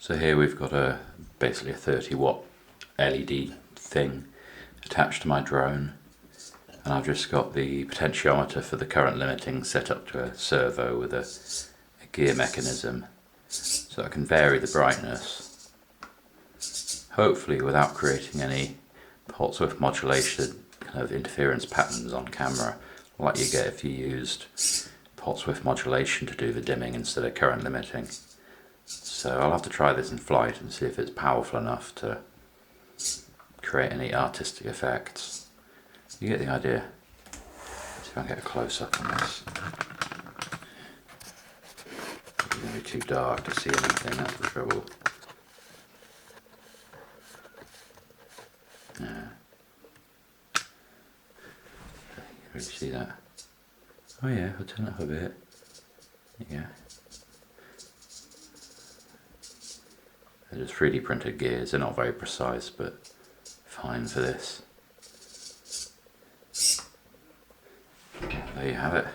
So here we've got basically a 30-watt LED thing attached to my drone, and I've just got the potentiometer for the current limiting set up to a servo with a gear mechanism, so I can vary the brightness, hopefully without creating any pulse width modulation kind of interference patterns on camera like you get if you used pulse width modulation to do the dimming instead of current limiting. So I'll have to try this in flight and see if it's powerful enough to create any artistic effects. You get the idea. Let's see if I can get a close-up on this. It's going to be too dark to see anything, that's the trouble. Yeah. You can really see that. Oh yeah, I'll turn it up a bit. Yeah. They're just 3D printed gears, they're not very precise, but fine for this. There you have it.